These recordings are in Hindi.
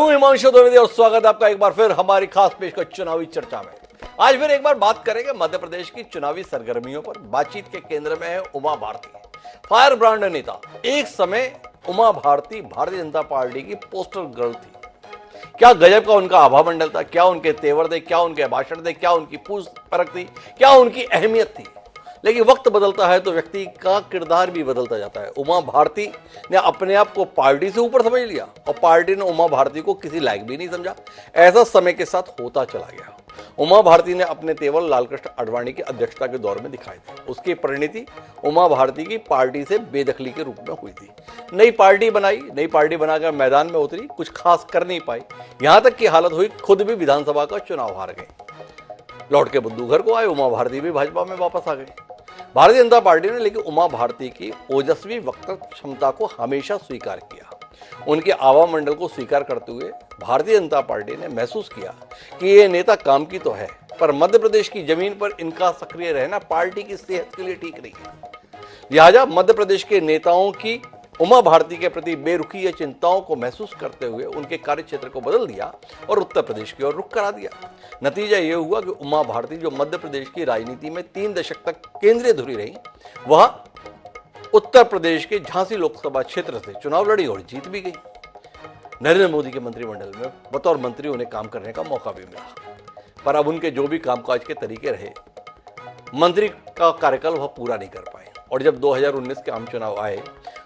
हिमांशु द्विवेदी और स्वागत है आपका एक बार फिर हमारी खास पेशकश चुनावी चर्चा में। आज फिर एक बार बात करेंगे मध्य प्रदेश की चुनावी सरगर्मियों पर। बातचीत के केंद्र में है उमा भारती, फायर ब्रांड नेता। एक समय उमा भारती भारतीय जनता पार्टी की पोस्टर गर्ल थी। क्या गजब का उनका आभा मंडल था, क्या उनके तेवर थे, क्या उनके भाषण थे, क्या उनकी पूछ परख थी, क्या उनकी अहमियत थी। लेकिन वक्त बदलता है तो व्यक्ति का किरदार भी बदलता जाता है। उमा भारती ने अपने आप को पार्टी से ऊपर समझ लिया और पार्टी ने उमा भारती को किसी लायक भी नहीं समझा। ऐसा समय के साथ होता चला गया। उमा भारती ने अपने तेवर लालकृष्ण आडवाणी की अध्यक्षता के दौर में दिखाए थे। उसकी परिणति उमा भारती की पार्टी से बेदखली के रूप में हुई थी। नई पार्टी बनाई, नई पार्टी बनाकर मैदान में उतरी, कुछ खास कर नहीं पाई। यहां तक की हालत हुई खुद भी विधानसभा का चुनाव हार गए। लौट के बुद्धू घर को आए, उमा भारती भी भाजपा में वापस आ गए। भारतीय जनता पार्टी ने लेकिन उमा भारती की ओजस्वी वक्तृत्व क्षमता को हमेशा स्वीकार किया। उनके आवा मंडल को स्वीकार करते हुए भारतीय जनता पार्टी ने महसूस किया कि ये नेता काम की तो है, पर मध्य प्रदेश की जमीन पर इनका सक्रिय रहना पार्टी की सेहत के लिए ठीक नहीं है। लिहाजा मध्य प्रदेश के नेताओं की उमा भारती के प्रति बेरुखी या चिंताओं को महसूस करते हुए उनके कार्यक्षेत्र को बदल दिया और उत्तर प्रदेश की ओर रुख करा दिया। नतीजा यह हुआ कि उमा भारती, जो मध्य प्रदेश की राजनीति में 3 दशक तक केंद्रीय धुरी रही, वह उत्तर प्रदेश के झांसी लोकसभा क्षेत्र से चुनाव लड़ी और जीत भी गई। नरेंद्र मोदी के मंत्रिमंडल में बतौर मंत्री उन्हें काम करने का मौका भी मिला, पर अब उनके जो भी कामकाज के तरीके रहे, मंत्री का कार्यकाल वह पूरा नहीं कर पाए। और जब 2019 के आम चुनाव आए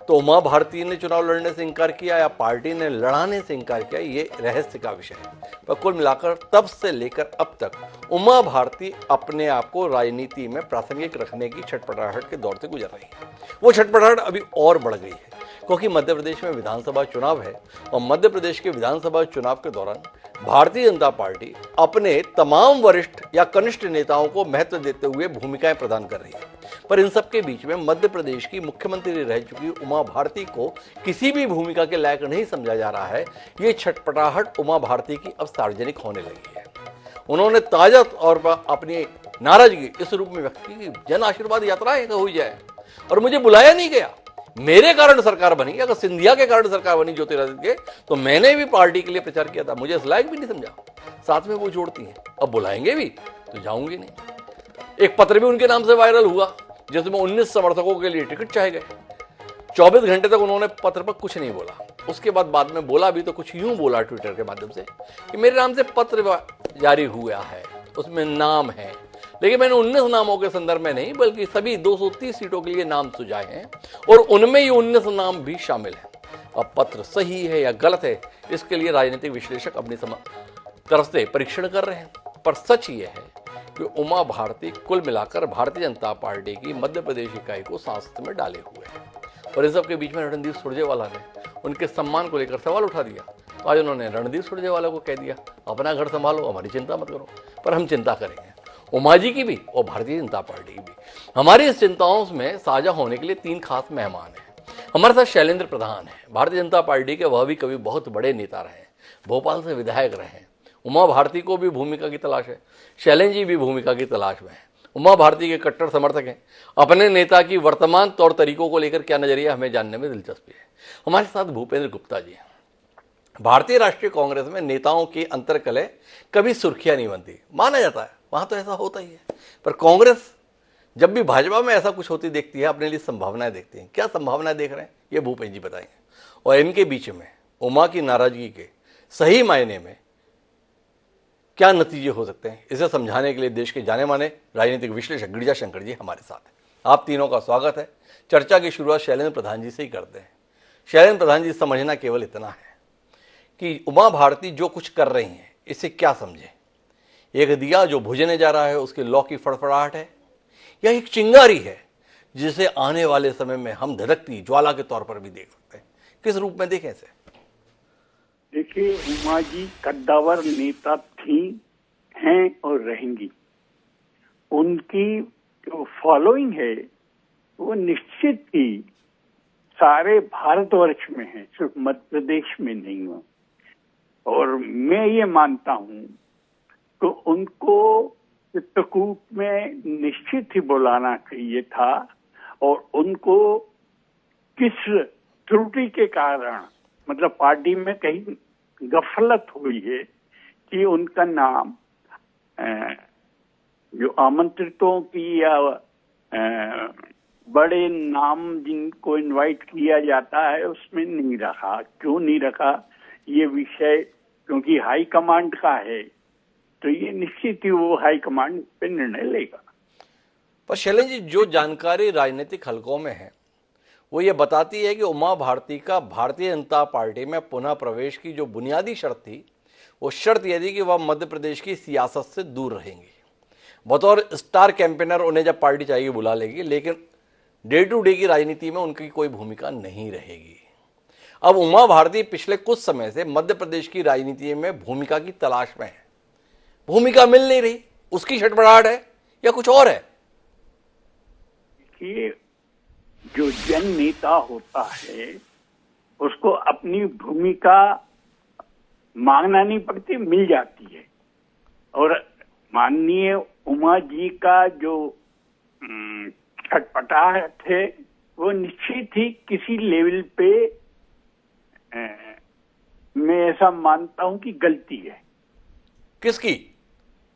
तो उमा भारती ने चुनाव लड़ने से इंकार किया या पार्टी ने लड़ाने से इंकार किया, ये रहस्य का विषय है। पर कुल मिलाकर तब से लेकर अब तक उमा भारती अपने आप को राजनीति में प्रासंगिक रखने की छटपटाहट के दौर से गुजर रही है। वो छटपटाहट अभी और बढ़ गई है क्योंकि मध्य प्रदेश में विधानसभा चुनाव है और मध्य प्रदेश के विधानसभा चुनाव के दौरान भारतीय जनता पार्टी अपने तमाम वरिष्ठ या कनिष्ठ नेताओं को महत्व देते हुए भूमिकाएं प्रदान कर रही है। पर इन सब के बीच में मध्य प्रदेश की मुख्यमंत्री रह चुकी उमा भारती को किसी भी भूमिका के लायक नहीं समझा जा रहा है। ये छटपटाहट उमा भारती की अब सार्वजनिक होने लगी है। उन्होंने ताजा तौर पर अपनी नाराजगी इस रूप में व्यक्त की कि जन आशीर्वाद यात्रा हुई जाए और मुझे बुलाया नहीं गया। मेरे कारण सरकार बनी, अगर सिंधिया के कारण सरकार बनी ज्योतिरादित्य के, तो मैंने भी पार्टी के लिए प्रचार किया था, मुझे इस लायक भी नहीं समझा। साथ में वो जोड़ती हैं, अब बुलाएंगे भी तो जाऊंगी नहीं। एक पत्र भी उनके नाम से वायरल हुआ जिसमें 19 समर्थकों के लिए टिकट चाहे गए। 24 घंटे तक उन्होंने पत्र पर कुछ नहीं बोला। उसके बाद में बोला भी तो कुछ यूं बोला ट्विटर के माध्यम से कि मेरे नाम से पत्र जारी हुआ है, उसमें नाम है, लेकिन मैंने 19 नामों के संदर्भ में नहीं बल्कि सभी 230 सीटों के लिए नाम सुझाए हैं और उनमें ये 19 नाम भी शामिल हैं। अब पत्र सही है या गलत है, इसके लिए राजनीतिक विश्लेषक अपनी तरफ से परीक्षण कर रहे हैं। पर सच ये है कि उमा भारती कुल मिलाकर भारतीय जनता पार्टी की मध्य प्रदेश इकाई को सांसद में डाले हुए हैं। और इस सब के बीच में रणदीप सुरजेवाला ने उनके सम्मान को लेकर सवाल उठा दिया। तो आज उन्होंने रणदीप सुरजेवाला को कह दिया, अपना घर संभालो, हमारी चिंता मत करो। पर हम चिंता करेंगे, उमा जी की भी और भारतीय जनता पार्टी की भी। हमारी इस चिंताओं में साझा होने के लिए 3 खास मेहमान हैं। हमारे साथ शैलेंद्र प्रधान है, भारतीय जनता पार्टी के, वह भी कभी बहुत बड़े नेता रहे, भोपाल से विधायक रहे। उमा भारती को भी भूमिका की तलाश है, शैलेंद्र जी भी भूमिका की तलाश में है। उमा भारती के कट्टर समर्थक हैं। अपने नेता की वर्तमान तौर तरीकों को लेकर क्या नजरिया, हमें जानने में दिलचस्पी है। हमारे साथ भूपेंद्र गुप्ता जी हैं। भारतीय राष्ट्रीय कांग्रेस में नेताओं की अंतर्कलह कभी सुर्खियां नहीं बनती, माना जाता है, वहां तो ऐसा होता ही है। पर कांग्रेस जब भी भाजपा में ऐसा कुछ होती देखती है, अपने लिए संभावनाएं देखती है। क्या संभावनाएं देख रहे हैं, ये भूपेंद्र जी बताएंगे। और इनके बीच में उमा की नाराजगी के सही मायने में क्या नतीजे हो सकते हैं, इसे समझाने के लिए देश के जाने माने राजनीतिक विश्लेषक गिरिजा शंकर जी हमारे साथ हैं। आप तीनों का स्वागत है। चर्चा की शुरुआत शैलेंद्र प्रधान जी से ही करते हैं। शैलेंद्र प्रधान जी, समझना केवल इतना है कि उमा भारती जो कुछ कर रही हैं, इसे क्या समझे। एक दिया जो बुझने जा रहा है, उसके लौ की फड़फड़ाहट है, या एक चिंगारी है जिसे आने वाले समय में हम धधकती ज्वाला के तौर पर भी देख सकते हैं। किस रूप में देखें इसे? देखिए, उमा जी कद्दावर नेता थी, हैं और रहेंगी। उनकी जो फॉलोइंग है वो निश्चित ही सारे भारतवर्ष में है, सिर्फ मध्य प्रदेश में नहीं हो। और मैं ये मानता हूं तो उनको चित्रकूट में निश्चित ही बुलाना चाहिए था और उनको किस त्रुटि के कारण, मतलब पार्टी में कहीं गफलत हुई है कि उनका नाम जो आमंत्रितों की या बड़े नाम जिनको इनवाइट किया जाता है उसमें नहीं रखा। क्यों नहीं रखा ये विषय, क्योंकि हाई कमांड का है, तो ये निश्चित ही वो हाई कमांड पे निर्णय लेगा। पर शैलेंद्र जी, जो जानकारी राजनीतिक हलकों में है वो ये बताती है कि उमा भारती का भारतीय जनता पार्टी में पुनः प्रवेश की जो बुनियादी शर्त थी, वो शर्त यह थी कि वह मध्य प्रदेश की सियासत से दूर रहेंगी। बतौर स्टार कैंपेनर उन्हें जब पार्टी चाहिए बुला लेगी, लेकिन डे टू डे की राजनीति में उनकी कोई भूमिका नहीं रहेगी। अब उमा भारती पिछले कुछ समय से मध्य प्रदेश की राजनीति में भूमिका की तलाश में है। भूमिका मिल नहीं रही, उसकी छटपटाहट है या कुछ और है? कि जो जन नेता होता है उसको अपनी भूमिका मांगना नहीं पड़ती, मिल जाती है। और माननीय उमा जी का जो छटपटाहट है वो निश्चित ही किसी लेवल पे मैं ऐसा मानता हूं कि गलती है। किसकी?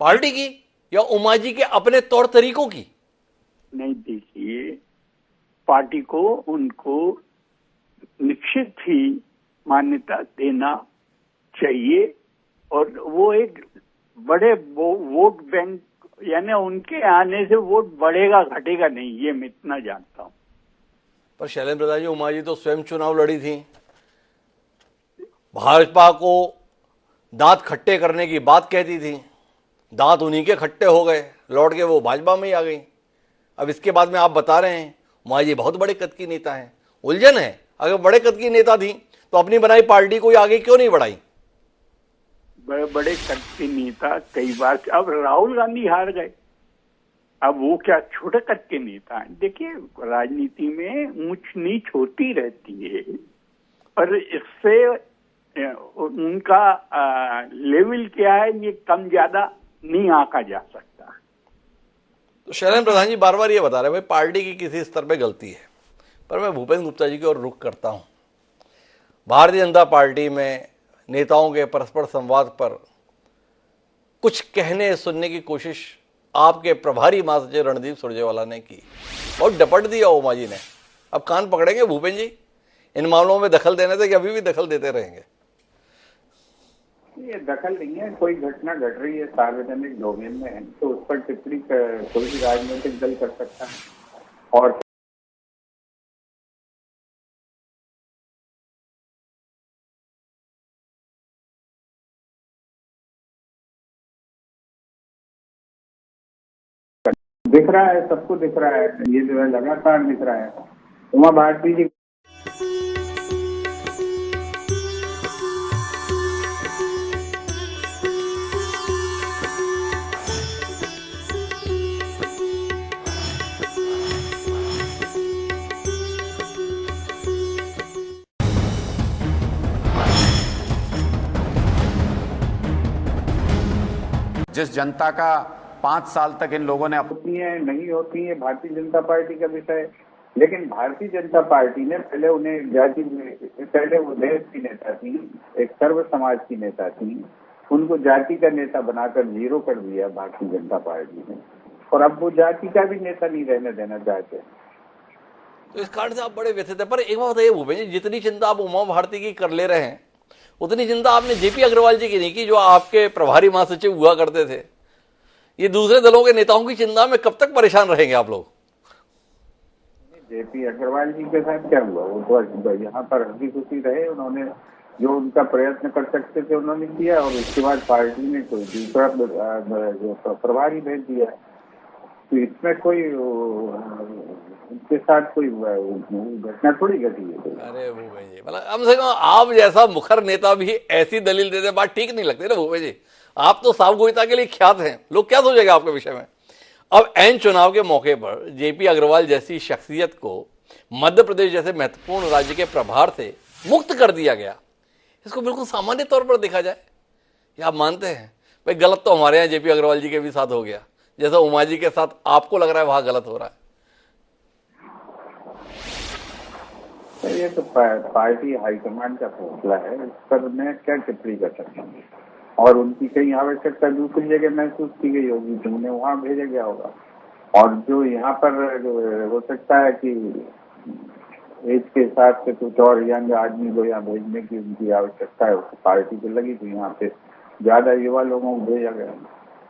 पार्टी की या उमा जी के अपने तौर तरीकों की? नहीं, देखिए, पार्टी को उनको निश्चित ही मान्यता देना चाहिए और वो एक बड़े वोट बैंक, यानी उनके आने से वोट बढ़ेगा घटेगा नहीं, ये मैं इतना जानता हूं। पर शैलेंद्र प्रधान जी, उमा जी तो स्वयं चुनाव लड़ी थी, भाजपा को दांत खट्टे करने की बात कहती थी, दांत उन्हीं के खट्टे हो गए, लौट के वो भाजपा में ही आ गई। अब इसके बाद में आप बता रहे हैं उमा जी बहुत बड़े कद की नेता हैं। उलझन है, अगर बड़े कद की नेता थी तो अपनी बनाई पार्टी को आगे क्यों नहीं बढ़ाई? बड़े बड़े कद के नेता कई बार, अब राहुल गांधी हार गए, अब वो क्या छोटे कद के नेता हैं? देखिए, राजनीति में ऊंच नीच होती रहती है, पर इससे उनका लेवल क्या है ये कम ज्यादा नहीं आंका जा सकता। तो शैलेंद्र प्रधान जी बार बार ये बता रहे हैं भाई पार्टी की किसी स्तर पे गलती है, पर मैं भूपेंद्र गुप्ता जी की ओर रुख करता हूं। भारतीय जनता पार्टी में नेताओं के परस्पर संवाद पर कुछ कहने सुनने की कोशिश आपके प्रभारी महासचिव रणदीप सुरजेवाला ने की, बहुत डपट दिया उमा जी ने। अब कान पकड़ेंगे भूपेंद्र जी इन मामलों में दखल देने से, कि अभी भी दखल देते रहेंगे? ये दखल नहीं है, कोई घटना घट रही है सार्वजनिक डोमेन में है तो उस पर टिप्पणी कोई भी राजनीतिक दल कर सकता है। और दिख रहा है, सबको दिख रहा है, ये जो है लगातार दिख रहा है। उमा भारती जी जिस जनता का 5 साल तक इन लोगों ने होती है नहीं होती है भारतीय जनता पार्टी का विषय, लेकिन भारतीय जनता पार्टी ने पहले उन्हें जाति, पहले वो देश की नेता थी, एक सर्व समाज की नेता थी, उनको जाति का नेता बनाकर जीरो कर दिया भारतीय जनता पार्टी ने, और अब वो जाति का भी नेता नहीं रहने देना चाहते। तो इस कारण से आप बड़े व्यथित है। पर एक बात बताइए भूपेंद्र जी, जितनी चिंता आप उमा भारती की कर ले रहे हैं उतनी चिंता आपने जेपी अग्रवाल जी की नहीं की, जो आपके प्रभारी महासचिव हुआ करते थे। ये दूसरे दलों के नेताओं की चिंता में कब तक परेशान रहेंगे आप लोग? जेपी अग्रवाल जी के साथ क्या हुआ? वो तो यहाँ पर हंसी खुशी रहे, उन्होंने जो उनका प्रयत्न कर सकते थे उन्होंने किया, और उसके बाद पार्टी ने कोई दूसरा प्रभारी भेज दिया। तो इसमें कोई उनके साथ कोई घटना थोड़ी घटी है। अरे भूपेंद्र जी, मतलब कम से कम आप जैसा मुखर नेता भी ऐसी दलील देते बात ठीक नहीं लगती ना भूपेंद्र जी। आप तो सावगोईता के लिए ख्यात हैं, लोग क्या सोचेगा आपके विषय में? अब एन चुनाव के मौके पर जेपी अग्रवाल जैसी शख्सियत को मध्य प्रदेश जैसे महत्वपूर्ण राज्य के प्रभार से मुक्त कर दिया गया, इसको बिल्कुल सामान्य तौर पर देखा जाए, या आप मानते हैं भाई गलत तो हमारे यहाँ जेपी अग्रवाल जी के भी साथ हो गया, जैसा उमा जी के साथ आपको लग रहा है वहां गलत हो रहा है? तो ये तो पार्टी हाईकमांड का फैसला है, इस पर मैं क्या टिप्पणी कर सकता हूँ। और उनकी कहीं आवश्यकता दूसरी जगह महसूस की गई होगी तो उन्हें वहां भेजा गया होगा। और जो यहाँ पर हो सकता है कि एज के हिसाब से कुछ और यंग आदमी को यहाँ भेजने की उनकी आवश्यकता है, उसको पार्टी को लगी तो यहाँ पे ज्यादा युवा लोगों को भेजा गया।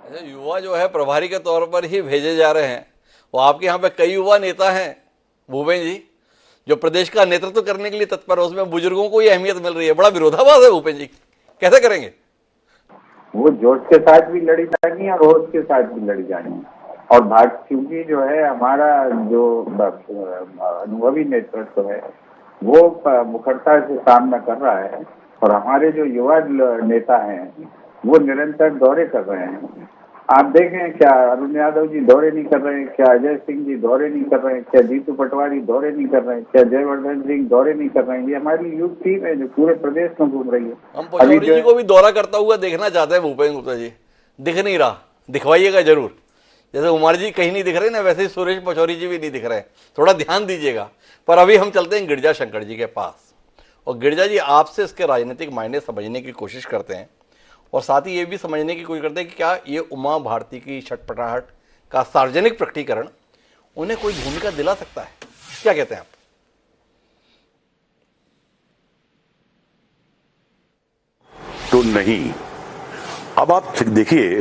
अच्छा, युवा जो है प्रभारी के तौर पर ही भेजे जा रहे हैं। वो आपके यहाँ पे कई युवा नेता हैं भूपेन जी, जो प्रदेश का नेतृत्व करने के लिए तत्पर है, उसमें बुजुर्गों को ही अहमियत मिल रही है। बड़ा विरोधाभास है भूपेन जी, कैसे करेंगे? वो जोश के साथ भी लड़ी जानी और होश के साथ भी लड़ी जानी। और क्योंकि जो है हमारा जो अनुभवी नेतृत्व है वो मुखरता से सामना कर रहा है, और हमारे जो युवा नेता हैं वो निरंतर दौरे कर रहे हैं। आप देखें, क्या अरुण यादव जी दौरे नहीं कर रहे हैं, क्या अजय सिंह जी दौरे नहीं कर रहे हैं, क्या जीतू पटवारी दौरे नहीं कर रहे हैं, क्या जयवर्धन सिंह दौरे नहीं कर रहे हैं। ये हमारी यूथ टीम है जो पूरे प्रदेश में घूम रही है। हम पचौरी जी को भी दौरा करता हुआ देखना चाहते हैं भूपेन गुप्ता जी, दिख नहीं रहा, दिखवाइएगा जरूर। जैसे उमर जी कहीं नहीं दिख रहे ना, वैसे ही सुरेश पचौरी जी भी नहीं दिख रहे, थोड़ा ध्यान दीजिएगा। पर अभी हम चलते हैं गिरिजा शंकर जी के पास, और गिरिजा जी आपसे इसके राजनीतिक मायने समझने की कोशिश करते हैं, और साथ ही ये भी समझने की कोशिश करते हैं कि क्या ये उमा भारती की छटपटाहट का सार्वजनिक प्रकटीकरण उन्हें कोई भूमिका दिला सकता है? क्या कहते हैं आप? तो नहीं। अब आप देखिए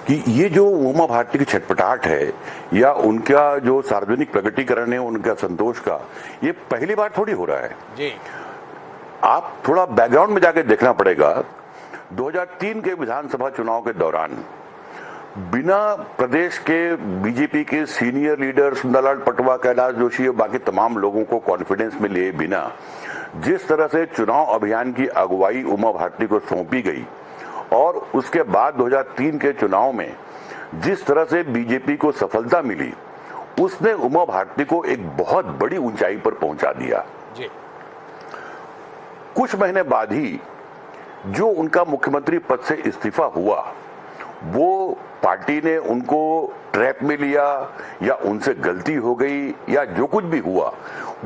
कि ये जो उमा भारती की छटपटाहट है या उनका जो सार्वजनिक प्रकटीकरण है उनका संतोष का, ये पहली बार थोड़ी हो रहा है जी। आप थोड़ा बैकग्राउंड में जाके देखना पड़ेगा। 2003 के विधानसभा चुनाव के दौरान बिना प्रदेश के बीजेपी के सीनियर लीडर सुंदरलाल पटवा, कैलाश जोशी और बाकी तमाम लोगों को कॉन्फिडेंस में लिए बिना जिस तरह से चुनाव अभियान की अगुवाई उमा भारती को सौंपी गई, और उसके बाद 2003 के चुनाव में जिस तरह से बीजेपी को सफलता मिली, उसने उमा भारती को एक बहुत बड़ी ऊंचाई पर पहुंचा दिया। जी। कुछ महीने बाद ही जो उनका मुख्यमंत्री पद से इस्तीफा हुआ, वो पार्टी ने उनको ट्रैप में लिया या उनसे गलती हो गई या जो कुछ भी हुआ,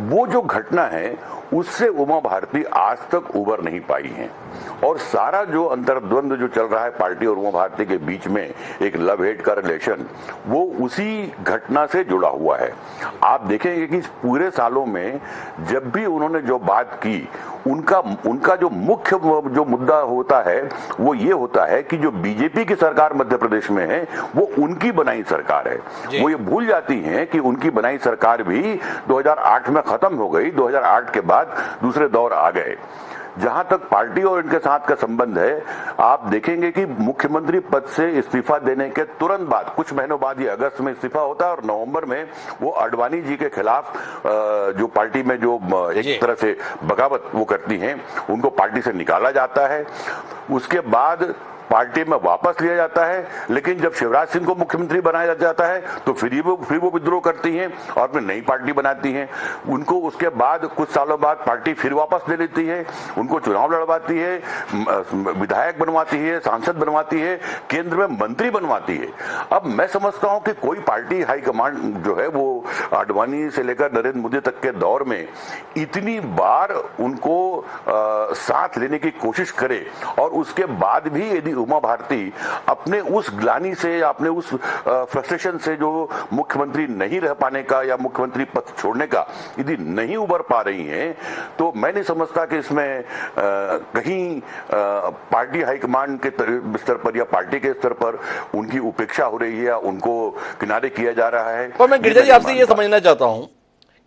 वो जो घटना है उससे उमा भारती आज तक उबर नहीं पाई हैं। और सारा जो अंतर्द्वंद जो चल रहा है पार्टी और उमा भारती के बीच में, एक लव हेट का रिलेशन, वो उसी घटना से जुड़ा हुआ है। आप देखेंगे कि पूरे सालों में जब भी उन्होंने जो बात की, उनका जो मुख्य जो मुद्दा होता है वो ये होता है कि जो बीजेपी की सरकार मध्य प्रदेश में है वो उनकी बनाई सरकार है। वो ये भूल जाती हैं कि उनकी बनाई सरकार भी 2008 में खत्म हो गई। 2008 के बाद दूसरे दौर आ गए। जहां तक पार्टी और इनके साथ का संबंध है, आप देखेंगे कि मुख्यमंत्री पद से इस्तीफा देने के तुरंत बाद, कुछ महीनों बाद, ये अगस्त में इस्तीफा होता है और नवंबर में वो आडवाणी जी के खिलाफ जो पार्टी में जो एक तरह से बगावत वो करती हैं, उनको पार्टी से निकाला जाता है। उसके बाद पार्टी में वापस लिया जाता है, लेकिन जब शिवराज सिंह को मुख्यमंत्री बनाया जाता है तो फिर वो विद्रोह करती हैं और फिर नई पार्टी बनाती हैं। उनको उसके बाद कुछ सालों बाद पार्टी फिर वापस ले लेती है, उनको चुनाव लड़वाती है, विधायक बनवाती है, सांसद बनवाती है, केंद्र में मंत्री बनवाती है। अब मैं समझता हूं कि कोई पार्टी हाईकमांड जो है वो आडवाणी से लेकर नरेंद्र मोदी तक के दौर में इतनी बार उनको साथ लेने की कोशिश करे और उसके बाद भी यदि उमा भारती अपने उस ग्लानि से या अपने उस फ्रस्ट्रेशन से जो मुख्यमंत्री नहीं रह पाने का या मुख्यमंत्री पद छोड़ने का यदि नहीं उबर पा रही हैं, तो मैं नहीं समझता कि इसमें कहीं पार्टी हाईकमांड के स्तर पर या पार्टी के स्तर पर उनकी उपेक्षा हो रही है या उनको किनारे किया जा रहा है। पर मैं गिरिजा जी आपसे ये समझना चाहता हूं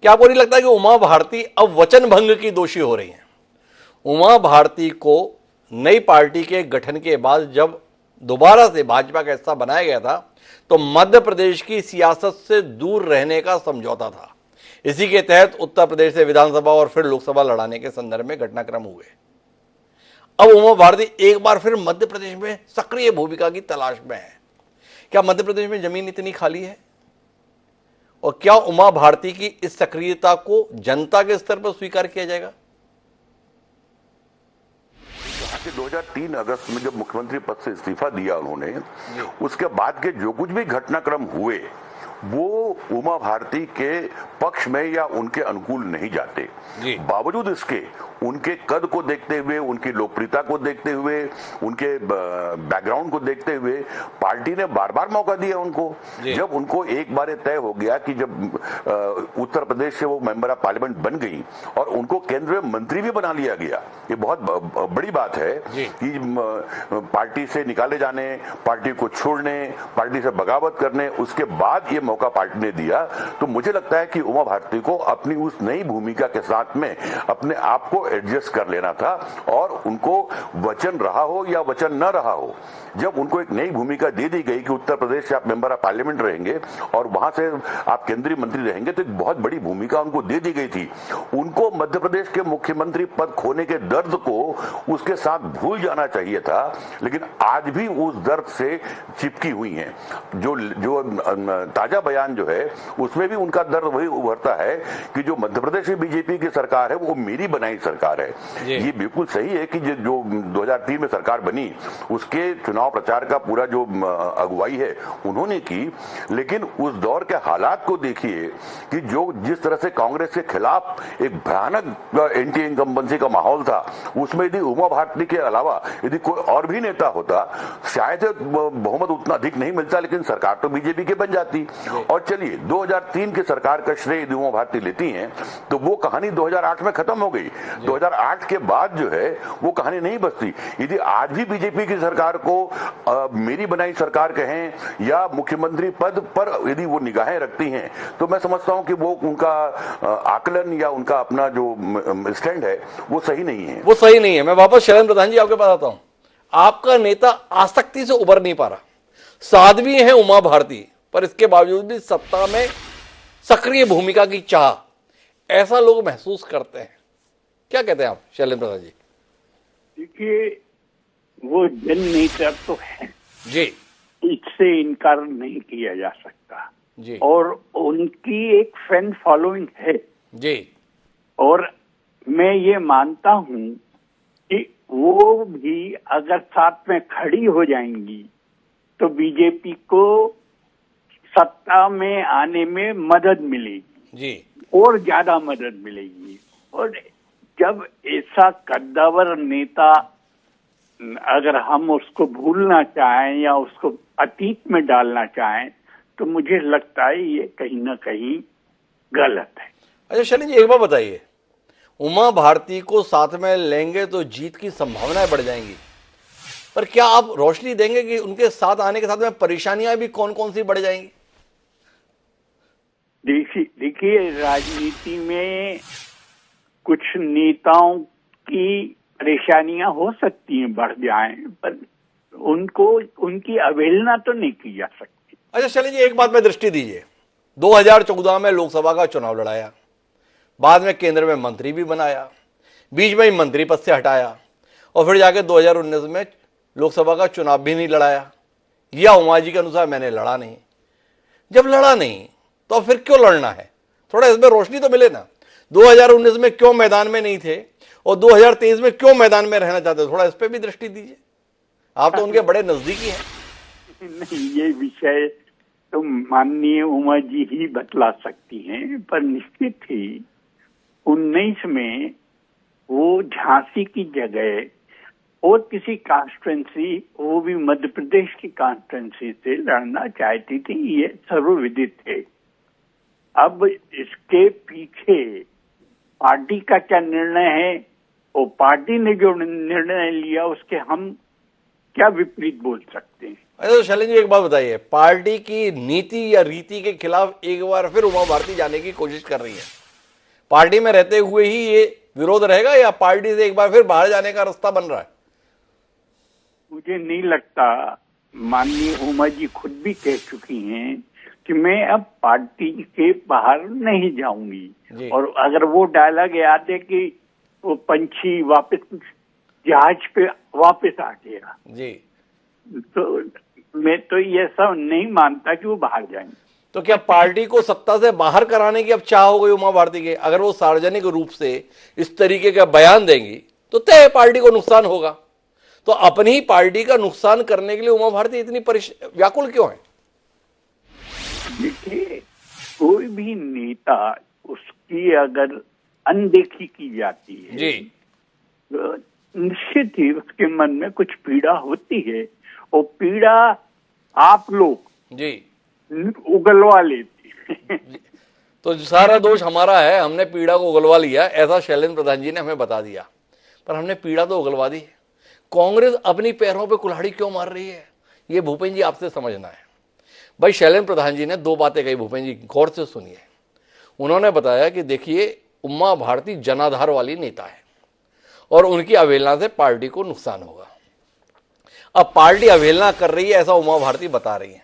कि आपको नहीं लगता है कि उमा भारती अब वचन भंग की दोषी हो रही हैं? उमा भारती को नई पार्टी के गठन के बाद जब दोबारा से भाजपा का हिस्सा बनाया गया था तो मध्य प्रदेश की सियासत से दूर रहने का समझौता था। इसी के तहत उत्तर प्रदेश से विधानसभा और फिर लोकसभा लड़ाने के संदर्भ में घटनाक्रम हुए। अब उमा भारती एक बार फिर मध्य प्रदेश में सक्रिय भूमिका की तलाश में है। क्या मध्य प्रदेश में जमीन इतनी खाली है? और क्या उमा भारती की इस सक्रियता को जनता के स्तर पर स्वीकार किया जाएगा? 2003 अगस्त में जब मुख्यमंत्री पद से इस्तीफा दिया उन्होंने, उसके बाद के जो कुछ भी घटनाक्रम हुए वो उमा भारती के पक्ष में या उनके अनुकूल नहीं जाते। जी। बावजूद इसके उनके कद को देखते हुए, उनकी लोकप्रियता को देखते हुए, उनके बैकग्राउंड को देखते हुए पार्टी ने बार बार मौका दिया उनको। जब उनको एक बार तय हो गया कि जब उत्तर प्रदेश से वो मेंबर ऑफ पार्लियामेंट बन गई और उनको केंद्रीय मंत्री भी बना लिया गया, ये बहुत बड़ी बात है कि पार्टी से निकाले जाने, पार्टी को छोड़ने, पार्टी से बगावत करने, उसके बाद ये मौका पार्टी ने दिया। तो मुझे लगता है कि उमा भारती को अपनी उस नई भूमिका के साथ में अपने आप को एडजस्ट कर लेना था और उनको वचन रहा हो या वचन न रहा हो, जब उनको एक नई भूमिका दे दी गई कि उत्तर प्रदेश से आप मेंबर ऑफ पार्लियामेंट रहेंगे और वहां से आप केंद्रीय मंत्री रहेंगे, तो एक बहुत बड़ी भूमिका उनको दे दी गई थी। उनको मध्य प्रदेश के मुख्यमंत्री पद खोने के दर्द को उसके साथ भूल जाना चाहिए था, लेकिन आज भी उस दर्द से चिपकी हुई हैं। जो ताजा बयान जो है उसमें भी उनका दर्द वही उभरता है कि जो मध्य प्रदेश में बीजेपी की सरकार है वो मेरी बनाई सरकार है। ये बिल्कुल सही है कि जो 2003 में सरकार बनी उसके चुनाव प्रचार का पूरा जो अगुवाई है उन्होंने की, लेकिन उस दौर के हालात को देखिए कि जो जिस तरह से कांग्रेस के खिलाफ एक भयानक एंटी इनकम्बेंसी का माहौल था, उसमें यदि उमा भारती के अलावा यदि कोई और भी नेता होता शायद बहुमत उतना अधिक नहीं मिलता, लेकिन सरकार तो बीजेपी के बन जाती। और चलिए 2003 की सरकार का श्रेय यदि उमा भारती लेती हैं तो वो कहानी 2008 में खत्म हो गई। 2008 के बाद जो है वो कहानी नहीं बचती। यदि आज भी बीजेपी की सरकार को मेरी बनाई सरकार कहें या मुख्यमंत्री पद पर यदि वो निगाहें रखती हैं तो मैं समझता हूं कि वो उनका आकलन या उनका अपना जो स्टैंड है वो सही नहीं है। वो सही नहीं है। मैं वापस शैलेंद्र प्रधान जी आपके पास आता हूं। आपका नेता आसक्ति से उबर नहीं पा रहा, साध्वी है उमा भारती, पर इसके बावजूद भी सत्ता में सक्रिय भूमिका की चाह, ऐसा लोग महसूस करते हैं। क्या कहते हैं आप शैलेंद्र प्रधान जी? देखिए, वो जन नेता तो है जी, इससे इनकार नहीं किया जा सकता जी, और उनकी एक फैन फॉलोइंग है जी, और मैं ये मानता हूं कि वो भी अगर साथ में खड़ी हो जाएंगी तो बीजेपी को सत्ता में आने में मदद मिलेगी जी, और ज्यादा मदद मिलेगी। और जब ऐसा कद्दावर नेता, अगर हम उसको भूलना चाहें या उसको अतीत में डालना चाहें तो मुझे लगता है ये कहीं ना कहीं गलत है। अच्छा शैलेंद्र जी, एक बात बताइए, उमा भारती को साथ में लेंगे तो जीत की संभावनाएं बढ़ जाएंगी, पर क्या आप रोशनी देंगे कि उनके साथ आने के साथ में परेशानियां भी कौन कौन सी बढ़ जाएंगी? देखिए, राजनीति में कुछ नेताओं की परेशानियां हो सकती हैं, बढ़ जाएं, पर उनको उनकी अवहेलना तो नहीं की जा सकती। अच्छा शैलेंद्र जी, एक बात में दृष्टि दीजिए, 2014 में लोकसभा का चुनाव लड़ाया, बाद में केंद्र में मंत्री भी बनाया, बीच में ही मंत्री पद से हटाया और फिर जाके 2019 में लोकसभा का चुनाव भी नहीं लड़ाया, या उमा जी के अनुसार मैंने लड़ा नहीं। जब लड़ा नहीं तो फिर क्यों लड़ना है? थोड़ा इसमें रोशनी तो मिले ना। 2019 में क्यों मैदान में नहीं थे और 2023 में क्यों मैदान में रहना चाहते? थोड़ा इस पे भी दृष्टि दीजिए, आप तो उनके बड़े नजदीकी हैं। नहीं, ये विषय तो माननीय उमा जी ही बतला सकती हैं, पर निश्चित ही 19 में वो झांसी की जगह और किसी कॉन्स्टिट्यूंसी, वो भी मध्य प्रदेश की कॉन्स्टिट्यूंसी से लड़ना चाहती थी, ये सर्वविदित है। अब इसके पीछे पार्टी का क्या निर्णय है और पार्टी ने जो निर्णय लिया उसके हम क्या विपरीत बोल सकते हैं? अच्छा तो शैलेंद्र जी, एक बात बताइए, पार्टी की नीति या रीति के खिलाफ एक बार फिर उमा भारती जाने की कोशिश कर रही है, पार्टी में रहते हुए ही ये विरोध रहेगा या पार्टी से एक बार फिर बाहर जाने का रास्ता बन रहा है? मुझे नहीं लगता। माननीय उमा जी खुद भी कह चुकी हैं कि मैं अब पार्टी के बाहर नहीं जाऊंगी, और अगर वो डायलॉग याद है कि वो पंछी वापस जहाज पे वापस आ गया जी, तो मैं तो ये सब नहीं मानता कि वो बाहर जाएंगे। तो क्या पार्टी को सत्ता से बाहर कराने की अब चाह हो गई उमा भारती के? अगर वो सार्वजनिक रूप से इस तरीके का बयान देंगी तो तय पार्टी को नुकसान होगा, तो अपनी ही पार्टी का नुकसान करने के लिए उमा भारती इतनी व्याकुल क्यों है? देखिए, कोई भी नेता, उसकी अगर अनदेखी की जाती है जी तो निश्चित ही उसके मन में कुछ पीड़ा होती है, और पीड़ा आप लोग जी। उगलवा लेते हैं। तो सारा दोष हमारा है, हमने पीड़ा को उगलवा लिया, ऐसा शैलेंद्र प्रधान जी ने हमें बता दिया। पर हमने पीड़ा तो उगलवा दी है। कांग्रेस अपनी पैरों पे कुल्हाड़ी क्यों मार रही है, ये भूपेंद्र जी आपसे समझना है। भाई शैलेंद्र प्रधान जी ने 2 बातें कही, भूपेंद्र जी गौर से सुनिए। उन्होंने बताया कि देखिए, उमा भारती जनाधार वाली नेता है और उनकी अवहेलना से पार्टी को नुकसान होगा। अब पार्टी अवहेलना कर रही है ऐसा उमा भारती बता रही है,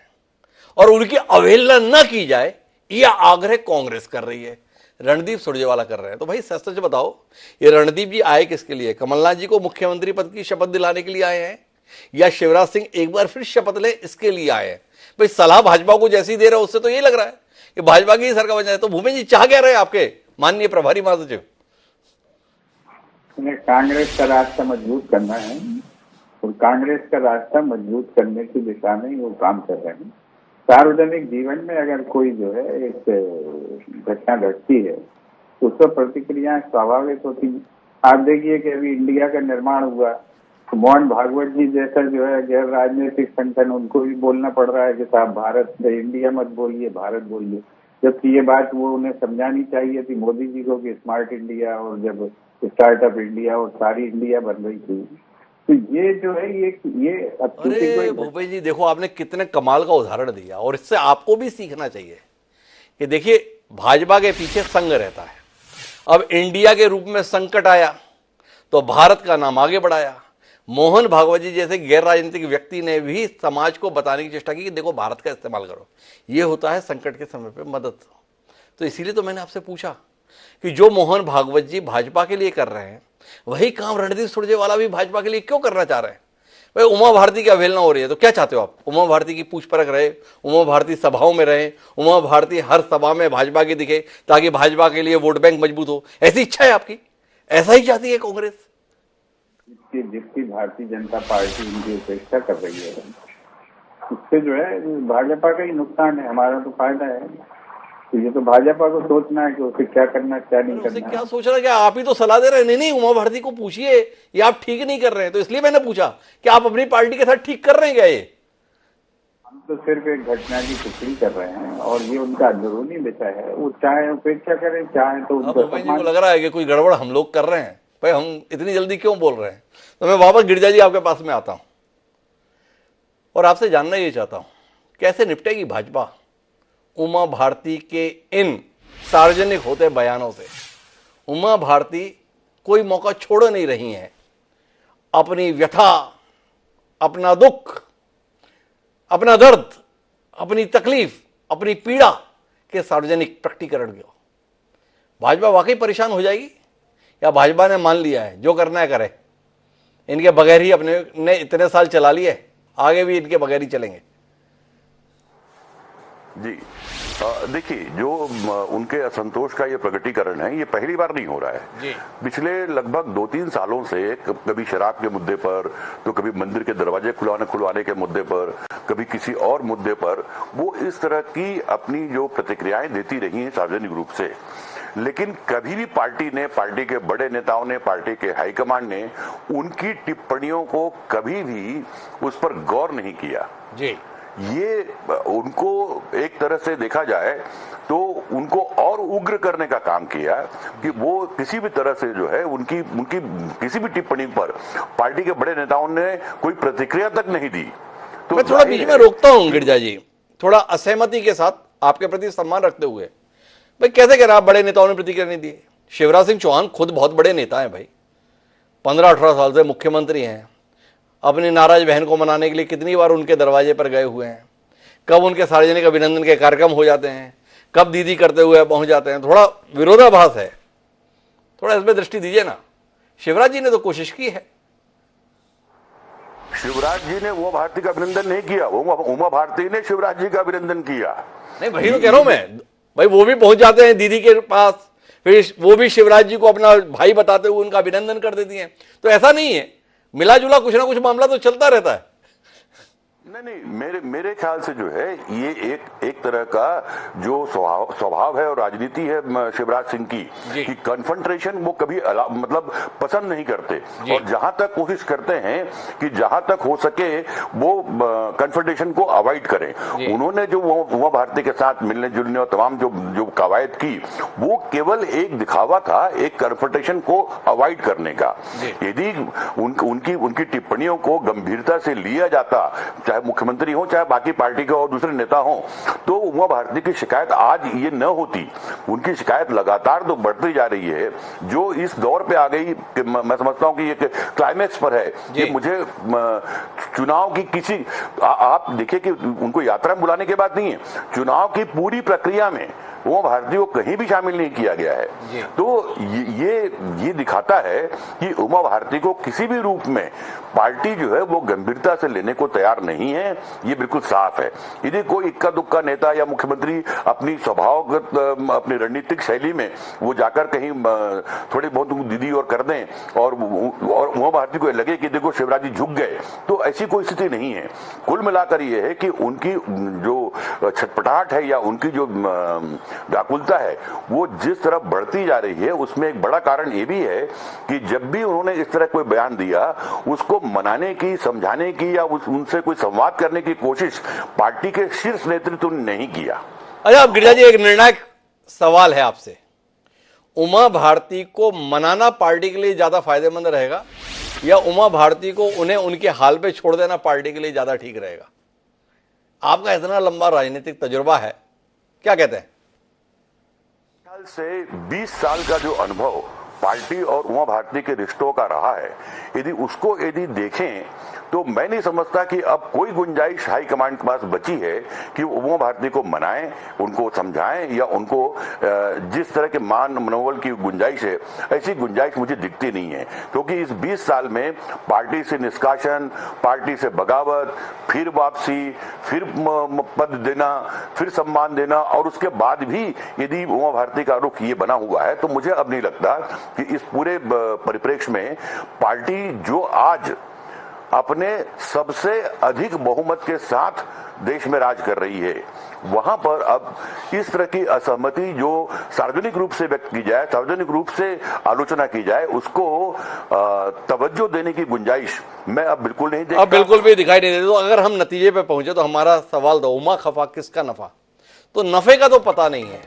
और उनकी अवहेलना न की जाए यह आग्रह कांग्रेस कर रही है, रणदीप सुरजेवाला कर रहे हैं। तो भाई सच सच बताओ, ये रणदीप जी आए किसके लिए? कमलनाथ जी को मुख्यमंत्री पद की शपथ दिलाने के लिए आए हैं, या शिवराज सिंह एक बार फिर शपथ ले इसके लिए आए हैं? भाई सलाह भाजपा को जैसी दे रहे हो उससे तो ये लग रहा है कि भाजपा की ही सरकार बन जाए। तो भूपेंद्र जी चाह क्या रहे आपके माननीय प्रभारी महासचिव? कांग्रेस का रास्ता मजबूत करना है, और कांग्रेस का रास्ता मजबूत करने की दिशा में वो काम कर रहे हैं। सार्वजनिक जीवन में अगर कोई जो है एक घटना घटती है तो उस पर प्रतिक्रियाएं स्वाभाविक होती हैं। आप देखिए कि अभी इंडिया का निर्माण हुआ तो मोहन भागवत जी जैसा जो है गैर राजनीतिक संगठन, उनको भी बोलना पड़ रहा है कि साहब भारत इंडिया मत बोलिए, भारत बोलिए, जबकि ये बात वो उन्हें समझानी चाहिए थी मोदी जी को कि स्मार्ट इंडिया और जब स्टार्टअप इंडिया और सारी इंडिया बन रही थी। तो ये जो है ये अरे भूपेंद्र जी देखो, आपने कितने कमाल का उदाहरण दिया, और इससे आपको भी सीखना चाहिए कि देखिए, भाजपा के पीछे संघ रहता है। अब इंडिया के रूप में संकट आया तो भारत का नाम आगे बढ़ाया। मोहन भागवत जी जैसे गैर राजनीतिक व्यक्ति ने भी समाज को बताने की चेष्टा की कि देखो भारत का इस्तेमाल करो, ये होता है संकट के समय पे मदद। तो इसीलिए तो मैंने आपसे पूछा कि जो मोहन भागवत जी भाजपा के लिए कर रहे हैं, वही काम रणदीप सुरजेवाला भी भाजपा के लिए क्यों करना चाह रहे हैं? भाई उमा भारती की अवहेलना हो रही है तो क्या चाहते हो आप? उमा भारती की पूछ परख रहे, उमा भारती सभाओं में रहे, उमा भारती हर सभा में भाजपा की दिखे ताकि भाजपा के लिए वोट बैंक मजबूत हो, ऐसी इच्छा है आपकी? ऐसा ही चाहती है कांग्रेस? जिसकी भारतीय जनता पार्टी इनकी उपेक्षा कर रही है उससे जो है भाजपा का ही नुकसान है, हमारा तो फायदा है। तो ये तो भाजपा को सोचना है कि उसे क्या करना क्या नहीं उसे करना। क्या सोच रहा है? क्या आप ही तो सलाह दे रहे हैं? नहीं, उमा भारती को पूछिए, ये आप ठीक नहीं कर रहे हैं। तो इसलिए मैंने पूछा कि आप अपनी पार्टी के साथ ठीक कर रहे हैं क्या? ये हम तो सिर्फ एक घटना की टिप्पणी कर रहे हैं और ये उनका अंदरूनी विषय है, वो चाहे उपेक्षा करें चाहे तो अब भूपेंद्र जी को लग रहा है कि कोई गड़बड़ हम लोग कर रहे हैं। भाई हम इतनी जल्दी क्यों बोल रहे हैं? तो मैं वापस गिरजा जी आपके पास में आता हूं और आपसे जानना ये चाहता हूं, कैसे निपटेगी भाजपा उमा भारती के इन सार्वजनिक होते बयानों से? उमा भारती कोई मौका छोड़ नहीं रही हैं अपनी व्यथा, अपना दुख, अपना दर्द, अपनी तकलीफ, अपनी पीड़ा के सार्वजनिक प्रकटीकरण को। भाजपा वाकई परेशान हो जाएगी या भाजपा ने मान लिया है जो करना है करे, इनके बगैर ही अपने ने इतने साल चला लिए, आगे भी इनके बगैर ही चलेंगे? जी देखिए, जो उनके असंतोष का ये प्रकटीकरण है, ये पहली बार नहीं हो रहा है जी। पिछले लगभग 2-3 सालों से कभी शराब के मुद्दे पर, तो कभी मंदिर के दरवाजे खुलवाने के मुद्दे पर, कभी किसी और मुद्दे पर वो इस तरह की अपनी जो प्रतिक्रियाएं देती रही हैं सार्वजनिक रूप से। लेकिन कभी भी पार्टी ने, पार्टी के बड़े नेताओं ने, पार्टी के हाईकमांड ने उनकी टिप्पणियों को कभी भी उस पर गौर नहीं किया जी। ये उनको एक तरह से देखा जाए तो उनको और उग्र करने का काम किया कि वो किसी भी तरह से जो है उनकी किसी भी टिप्पणी पर पार्टी के बड़े नेताओं ने कोई प्रतिक्रिया तक नहीं दी। तो मैं थोड़ा बीच में रोकता हूं गिरजा जी, थोड़ा असहमति के साथ आपके प्रति सम्मान रखते हुए। भाई कैसे कह रहा आप बड़े नेताओं ने प्रतिक्रिया नहीं दी? शिवराज सिंह चौहान खुद बहुत बड़े नेता हैं भाई, 15-18 साल से मुख्यमंत्री हैं, अपनी नाराज बहन को मनाने के लिए कितनी बार उनके दरवाजे पर गए हुए हैं, कब उनके सार्वजनिक अभिनंदन के कार्यक्रम हो जाते हैं, कब दीदी करते हुए पहुंच जाते हैं। थोड़ा विरोधाभास है, थोड़ा इसमें दृष्टि दीजिए ना। शिवराज जी ने तो कोशिश की है। शिवराज जी ने उमा भारती का अभिनंदन नहीं किया, उमा भारती ने शिवराज जी का अभिनंदन किया। नहीं वही तो कह रहा हूं मैं भाई, वो भी पहुंच जाते हैं दीदी के पास, फिर वो भी शिवराज जी को अपना भाई बताते हुए उनका अभिनंदन कर देती हैं। तो ऐसा नहीं है, मिला जुला कुछ ना कुछ मामला तो चलता रहता है। नहीं, मेरे ख्याल से जो है ये एक तरह का जो स्वभाव है और राजनीति है शिवराज सिंह की कि कन्फ्रंटेशन वो कभी मतलब पसंद नहीं करते और जहां तक कोशिश करते हैं कि जहां तक हो सके वो कन्फ्रंटेशन को अवॉइड करें। उन्होंने जो उमा भारती के साथ मिलने जुलने और तमाम जो कवायद की वो केवल एक दिखावा था, एक कन्फ्रंटेशन को अवॉइड करने का। यदि उनकी टिप्पणियों को गंभीरता से लिया जाता, चाहे मुख्यमंत्री हो चाहे बाकी पार्टी के और दूसरे नेता हो, तो उमा भारती की शिकायत आज ये न होती। उनकी शिकायत लगातार तो बढ़ती जा रही है, जो इस दौर पे आ गई कि मैं समझता हूं कि ये क्लाइमेक्स पर है कि मुझे चुनाव की किसी आप देखिए कि उनको यात्रा में बुलाने की बात नहीं है, चुनाव की पूरी प्रक्रिया में उमा भारती को कहीं भी शामिल नहीं किया गया है। तो ये दिखाता है कि उमा भारती को किसी भी रूप में पार्टी जो है वो गंभीरता से लेने को तैयार नहीं है, ये बिल्कुल साफ है। यदि कोई इक्का दुक्का नेता या मुख्यमंत्री अपनी स्वभावगत अपनी रणनीतिक शैली में वो जाकर कहीं थोड़ी बहुत दीदी और कर दें और उमा भारती को लगे कि देखो शिवराज जी झुक गए, तो ऐसी कोई स्थिति नहीं है। कुल मिलाकर ये है कि उनकी जो छटपटाहट है या उनकी जो व्याकुलता है वो जिस तरफ बढ़ती जा रही है, उसमें एक बड़ा कारण ये भी है कि जब भी उन्होंने इस तरह कोई बयान दिया उसको मनाने की, समझाने की या उनसे कोई संवाद करने की कोशिश पार्टी के शीर्ष नेतृत्व ने नहीं किया। अच्छा, अब गिरिजा जी एक निर्णायक सवाल है आपसे, उमा भारती को मनाना पार्टी के लिए ज्यादा फायदेमंद रहेगा या उमा भारती को उन्हें उनके हाल पे छोड़ देना पार्टी के लिए ज्यादा ठीक रहेगा? आपका इतना लंबा राजनीतिक तजुर्बा है, क्या कहते हैं? से 20 साल का जो अनुभव पार्टी और उमा भारती के रिश्तों का रहा है, यदि देखें तो मैं नहीं समझता कि अब कोई गुंजाइश हाईकमांड के पास बची है कि उमा भारती को मनाएं, उनको समझाएं या उनको जिस तरह के मान मनोबल की गुंजाइश है, ऐसी गुंजाइश मुझे दिखती नहीं है। क्योंकि इस 20 साल में पार्टी से निष्कासन, पार्टी से बगावत, फिर वापसी, फिर पद देना, फिर सम्मान देना और उसके बाद भी यदि उमा भारती का रुख ये बना हुआ है, तो मुझे अब नहीं लगता कि इस पूरे परिप्रेक्ष्य में पार्टी जो आज अपने सबसे अधिक बहुमत के साथ देश में राज कर रही है, वहां पर अब इस तरह की असहमति जो सार्वजनिक रूप से व्यक्त की जाए, सार्वजनिक रूप से आलोचना की जाए, उसको तवज्जो देने की गुंजाइश मैं अब बिल्कुल नहीं देखता। अब बिल्कुल भी दिखाई नहीं देती। तो अगर हम नतीजे पे पहुंचे तो हमारा सवाल था, उमा खफा किसका नफा? तो नफे का तो पता नहीं है,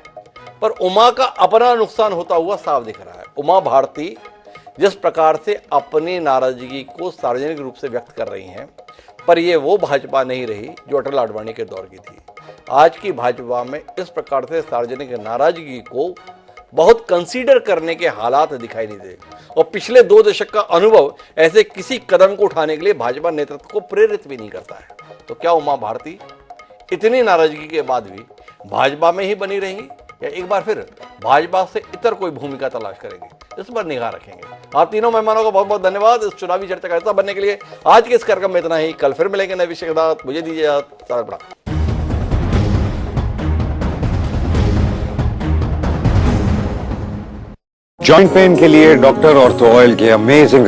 पर उमा का अपना नुकसान होता हुआ साफ दिख रहा है। उमा भारती जिस प्रकार से अपनी नाराजगी को सार्वजनिक रूप से व्यक्त कर रही हैं, पर यह वो भाजपा नहीं रही जो अटल आडवाणी के दौर की थी। आज की भाजपा में इस प्रकार से सार्वजनिक नाराजगी को बहुत कंसीडर करने के हालात दिखाई नहीं दे, और पिछले 2 दशक का अनुभव ऐसे किसी कदम को उठाने के लिए भाजपा नेतृत्व को प्रेरित भी नहीं करता है। तो क्या उमा भारती इतनी नाराजगी के बाद भी भाजपा में ही बनी रहेंगी या एक बार फिर भाजपा से इतर कोई भूमिका तलाश करेंगे? इस पर निगाह रखेंगे। आप तीनों मेहमानों का बहुत बहुत धन्यवाद इस चुनावी चर्चा का हिस्सा बनने के लिए। आज के इस कार्यक्रम में इतना ही, कल फिर मिलेंगे नए विषय के साथ। मुझे दीजिए इजाजत। जॉइंट पेन के लिए डॉक्टर ऑर्थो ऑयल के अमेजिंग